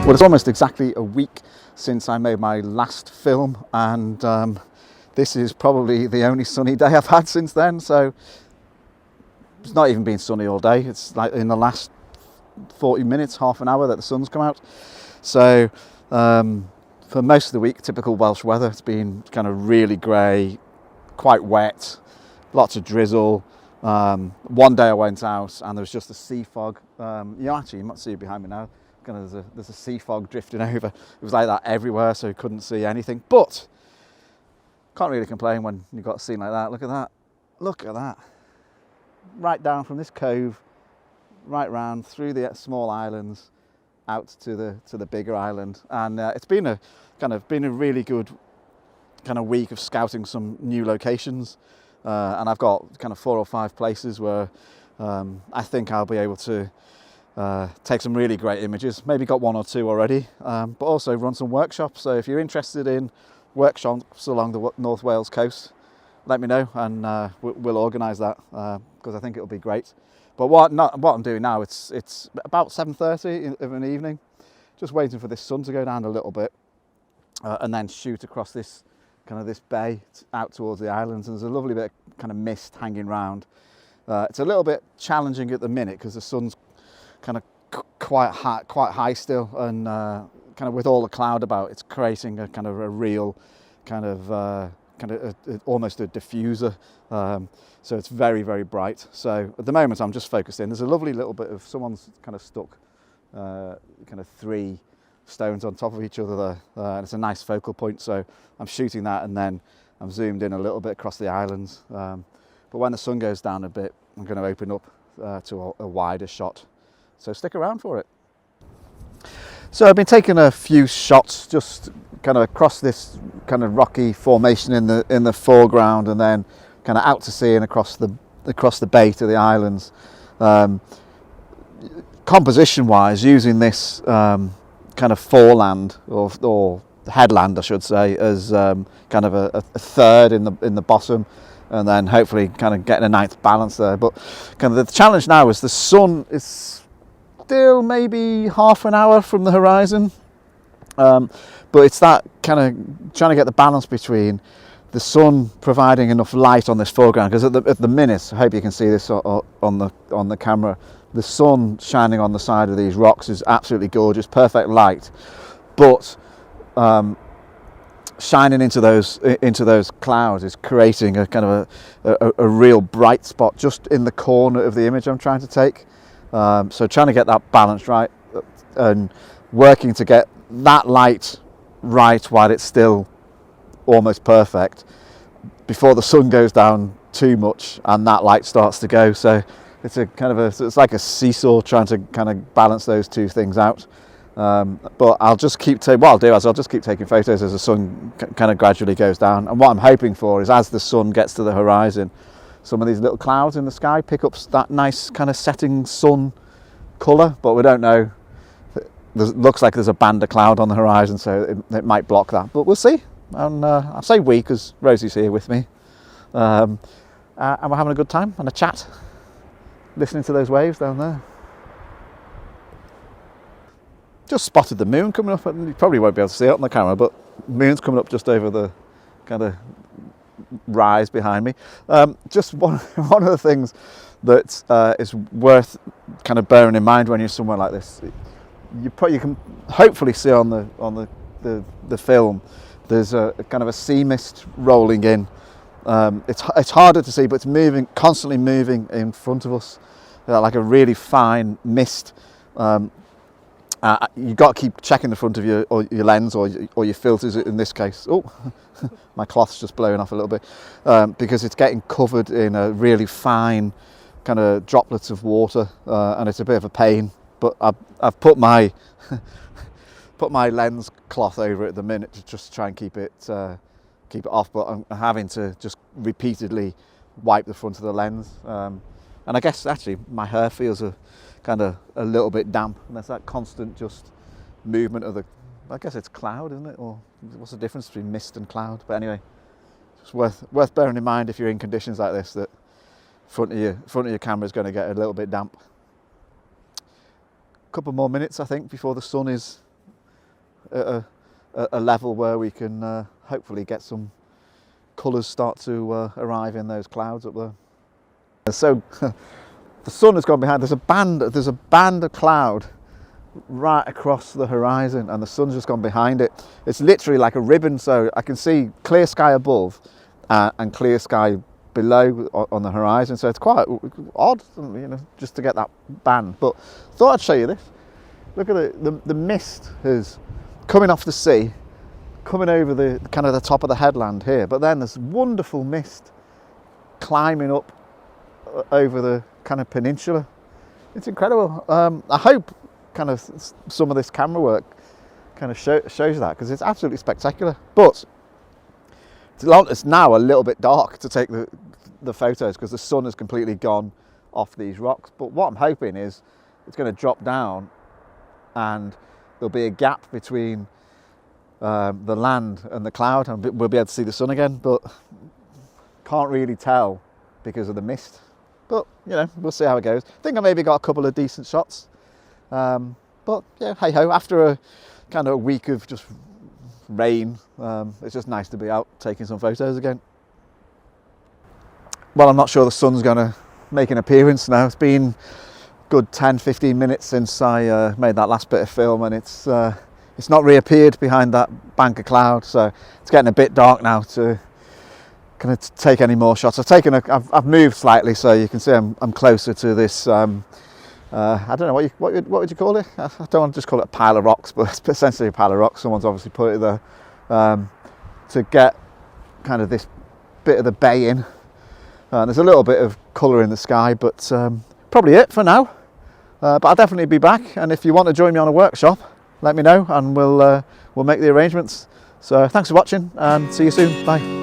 Well, it's almost exactly a week since I made my last film, and this is probably the only sunny day I've had since then. So it's not even been sunny all day. It's like in the last 40 minutes, half an hour that the sun's come out. So for most of the week, typical Welsh weather. It's been kind of really grey, quite wet, lots of drizzle. One day I went out and there was just a sea fog. You might see it behind me now. Kind of there's a sea fog drifting over. It was like that everywhere, so you couldn't see anything. But can't really complain when you've got a scene like that. Look at that. Look at that. Right down from this cove, right round through the small islands, out to the bigger island. And it's been a really good kind of week of scouting some new locations. And I've got kind of 4 or 5 places where I think I'll be able to take some really great images. Maybe got 1 or 2 already, but also run some workshops. So if you're interested in workshops along the North Wales coast, let me know, and we'll organise that because I think it'll be great. But what I'm doing now, it's about 7:30 of an evening, just waiting for this sun to go down a little bit, and then shoot across this bay out towards the islands. And there's a lovely bit of kind of mist hanging round. It's a little bit challenging at the minute because the sun's kind of quite high still, and kind of with all the cloud about, it's creating a kind of a real almost a diffuser. So it's very, very bright. So at the moment I'm just focused in. There's a lovely little bit of someone's kind of stuck kind of 3 stones on top of each other there, and it's a nice focal point. So I'm shooting that, and then I'm zoomed in a little bit across the islands. But when the sun goes down a bit, I'm going to open up to a wider shot. So stick around for it. So I've been taking a few shots just kind of across this kind of rocky formation in the foreground, and then kind of out to sea and across the bay to the islands. Composition wise, using this kind of foreland or headland, I should say, as kind of a third in the bottom, and then hopefully kind of getting a nice balance there. But kind of the challenge now is the sun is still maybe half an hour from the horizon, but it's that kind of trying to get the balance between the sun providing enough light on this foreground, because at the minute, I hope you can see this on the camera, the sun shining on the side of these rocks is absolutely gorgeous, perfect light, but shining into those clouds is creating a kind of a real bright spot just in the corner of the image I'm trying to take. So trying to get that balance right and working to get that light right while it's still almost perfect before the sun goes down too much and that light starts to go. So it's it's like a seesaw, trying to kind of balance those 2 things out. But I'll just keep taking photos as the sun kind of gradually goes down. And what I'm hoping for is, as the sun gets to the horizon, some of these little clouds in the sky pick up that nice kind of setting sun colour, but we don't know. It looks like there's a band of cloud on the horizon, so it might block that, but we'll see. And I say we because Rosie's here with me, and we're having a good time and a chat, listening to those waves down there. Just spotted the moon coming up, and you probably won't be able to see it on the camera, but moon's coming up just over the kind of rise behind me. Just one of the things that is worth kind of bearing in mind when you're somewhere like this, you can hopefully see on the film, there's a kind of a sea mist rolling in. It's harder to see, but it's constantly moving in front of us, like a really fine mist. You've got to keep checking the front of your lens or your filters in this case. Oh, my cloth's just blowing off a little bit, because it's getting covered in a really fine kind of droplets of water, and it's a bit of a pain. But I've put my lens cloth over it at the minute to just try and keep it off. But I'm having to just repeatedly wipe the front of the lens, and I guess actually my hair feels a little bit damp, and there's that constant just movement of I guess it's cloud, isn't it? Or what's the difference between mist and cloud? But anyway, it's worth bearing in mind if you're in conditions like this, that front of your camera is going to get a little bit damp. Couple more minutes, I think, before the sun is at a level where we can hopefully get some colours start to arrive in those clouds up there. So the sun has gone behind. There's a band of cloud right across the horizon, and the sun's just gone behind it. It's literally like a ribbon, so I can see clear sky above and clear sky below on the horizon. So it's quite odd, you know, just to get that band. But thought I'd show you this. Look at it. The mist is coming off the sea, coming over the kind of the top of the headland here. But then there's wonderful mist climbing up over the kind of peninsula. It's incredible. I hope kind of some of this camera work kind of shows that, because it's absolutely spectacular. But it's now a little bit dark to take the photos because the sun has completely gone off these rocks. But what I'm hoping is it's going to drop down and there'll be a gap between the land and the cloud, and we'll be able to see the sun again, but can't really tell because of the mist. But you know, we'll see how it goes. I think I maybe got a couple of decent shots. But yeah, hey ho, after a kind of a week of just rain, it's just nice to be out taking some photos again. Well, I'm not sure the sun's going to make an appearance now. It's been good 10-15 minutes since I made that last bit of film, and it's not reappeared behind that bank of cloud, so it's getting a bit dark now to kind of take any more shots. I've moved slightly, so you can see I'm closer to this. I don't know what would you call it. I don't want to just call it a pile of rocks, but it's essentially a pile of rocks. Someone's obviously put it there to get kind of this bit of the bay in. There's a little bit of colour in the sky, but probably it for now. But I'll definitely be back, and if you want to join me on a workshop, let me know, and we'll make the arrangements. So thanks for watching, and see you soon. Bye.